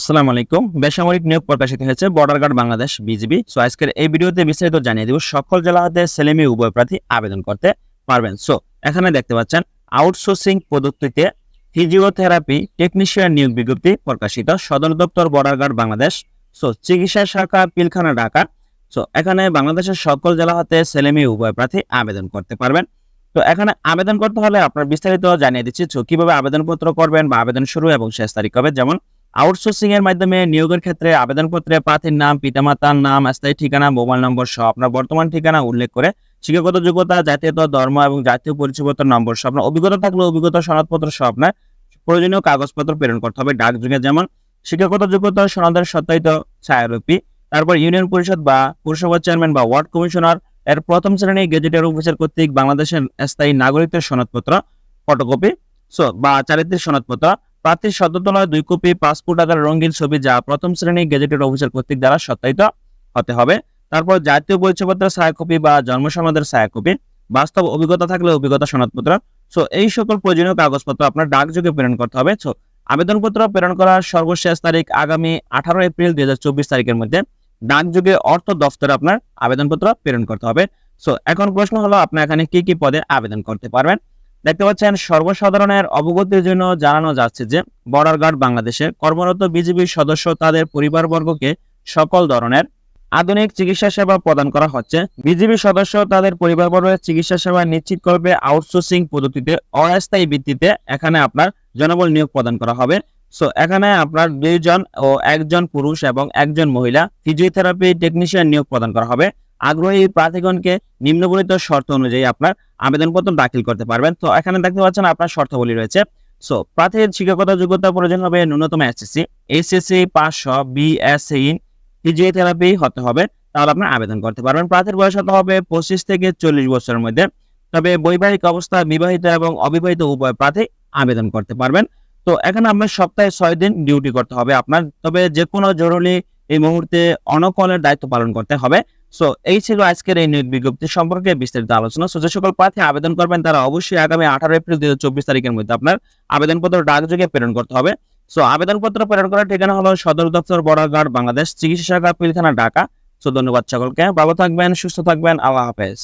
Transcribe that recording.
আসসালামু আলাইকুম। বেসামরিক নিয়োগ প্রকাশিত হয়েছে border guard Bangladesh BGB. So আজকের এই ভিডিওতে বিস্তারিত জানিয়ে দেব সকল জেলা হতে ছেলে মেয়ে উভয় প্রার্থী আবেদন করতে পারবেন। সো এখানে দেখতে পাচ্ছেন আউটসোর্সিং পদ্ধতিতে ফিজিওথেরাপি টেকনিশিয়ান নিয়োগ বিজ্ঞপ্তি প্রকাশিত, সদর দপ্তর বর্ডার গার্ড বাংলাদেশ। সো চিকিৎসা শাখা পিলখানা ঢাকা। সো এখানে বাংলাদেশের সকল জেলা হতে ছেলে মেয়ে উভয় প্রার্থী আবেদন করতে পারবেন। তো এখানে আবেদন করতে হলে আপনার বিস্তারিত জানিয়ে দিচ্ছি। তো কিভাবে আবেদনপত্র করবেন বা আবেদন শুরু এবং শেষ তারিখ হবে। যেমন আউটসোর্সিং এর মাধ্যমে নিয়োগের ক্ষেত্রে আবেদনপত্রে প্রার্থীর নাম, পিতামাতার নাম, স্থায়ী ঠিকানা, মোবাইল নম্বর সহ আপনার বর্তমান ঠিকানা উল্লেখ করে শিক্ষাগত যোগ্যতা, জাতীয়তা, ধর্ম এবং জাতীয় পরিচয়পত্র নম্বর সহ আপনার অভিজ্ঞতা থাকলে অভিজ্ঞতা সনদপত্র সহ আপনার প্রয়োজনীয় কাগজপত্র প্রেরণ করতে হবে ডাকযোগে। যেমন শিক্ষাগত যোগ্যতা সনদের সত্যায়িত ছায়ারূপী, তারপর ইউনিয়ন পরিষদ বা পৌরসভা চেয়ারম্যান বা ওয়ার্ড কমিশনার এর প্রথম শ্রেণী গেজেটের অফিসার কর্তৃক বাংলাদেশের স্থায়ী নাগরিকত্বের সনদপত্র ফটোকপি বা চারিত্রিক সনদপত্র, প্রার্থীর সদ্যতলায় 2 কপি পাসপোর্ট আকারের রঙিন ছবি যা প্রথম শ্রেণী গেজেটেড অফিসার কর্তৃক দ্বারা সত্যায়িত হতে হবে। তারপর জাতীয় পরিচয়পত্রের ছায়াকপি বা জন্ম সনদের ছায়াকপি, বাস্তব অভিজ্ঞতা থাকলে অভিজ্ঞতা সনদপত্র। সো এই সকল প্রয়োজনীয় কাগজপত্র আপনার ডাকযোগে প্রেরণ করতে হবে। সো আবেদনপত্র প্রেরণ করার সর্বশেষ তারিখ আগামী 18 এপ্রিল 2024 তারিখের মধ্যে ডাকযোগে অর্থ দফতরে আপনার আবেদনপত্র প্রেরণ করতে হবে। সো এখন প্রশ্ন হলো আপনি এখানে কি কি পদে আবেদন করতে পারবেন। দেখতে পাচ্ছেন সর্বসাধারণের অবগতির জন্য জানানো যাচ্ছে যে বর্ডার গার্ড বাংলাদেশে কর্মরত বিজিবির সদস্য তাদের পরিবারবর্গকে সকল ধরনের আধুনিক চিকিৎসা সেবা প্রদান করা হচ্ছে। বিজিবি সদস্য তাদের পরিবারবর্গের চিকিৎসা সেবা নিশ্চিত করবে আউটসোর্সিং পদ্ধতিতে অস্থায়ী ভিত্তিতে এখানে আপনার জনবল নিয়োগ প্রদান করা হবে। সো এখানে আপনার 2 জন ও 1 জন পুরুষ এবং 1 জন মহিলা ফিজিওথেরাপি টেকনিশিয়ান নিয়োগ প্রদান করা হবে। আগ্রহী প্রার্থীগণকে নিম্নবর্ণিত শর্ত অনুযায়ী আপনার আবেদনপত্র দাখিল করতে পারবেন। তো এখানে দেখতে পাচ্ছেন আপনার শর্তাবলী রয়েছে। সো প্রার্থীর শিক্ষাগত যোগ্যতা প্রয়োজন হবে ন্যূনতম এইচএসসি পাস সহ বিএসসি ইন ফিজিওথেরাপি হতে হবে, তাহলে আপনার আবেদন করতে পারবেন। প্রার্থীর বয়স হতে হবে 25 থেকে 40 বছরের মধ্যে। তবে বৈবাহিক অবস্থা বিবাহিত এবং অবিবাহিত উভয় প্রার্থী আবেদন করতে পারবেন। তো এখানে আপনার সপ্তাহে 6 দিন ডিউটি করতে হবে আপনার। তবে যে কোনো জরুরি এই মুহূর্তে অনকলের দায়িত্ব পালন করতে হবে। সো এই ছিল আজকের এই নিয়োগ বিজ্ঞপ্তি সম্পর্কে বিস্তারিত আলোচনা। সো যে সকল প্রার্থী আবেদন করবেন তারা অবশ্যই আগামী 18 এপ্রিল 2024 তারিখের মধ্যে আপনার আবেদনপত্র ডাকযোগে প্রেরণ করতে হবে। সো আবেদনপত্র প্রেরণ করার ঠিকানা হলো সদর দপ্তর বর্ডার গার্ড বাংলাদেশ, চিকিৎসা শাখা পিলখানা ঢাকা। সো ধন্যবাদ সকলকে, ভালো থাকবেন, সুস্থ থাকবেন, আল্লাহ হাফেজ।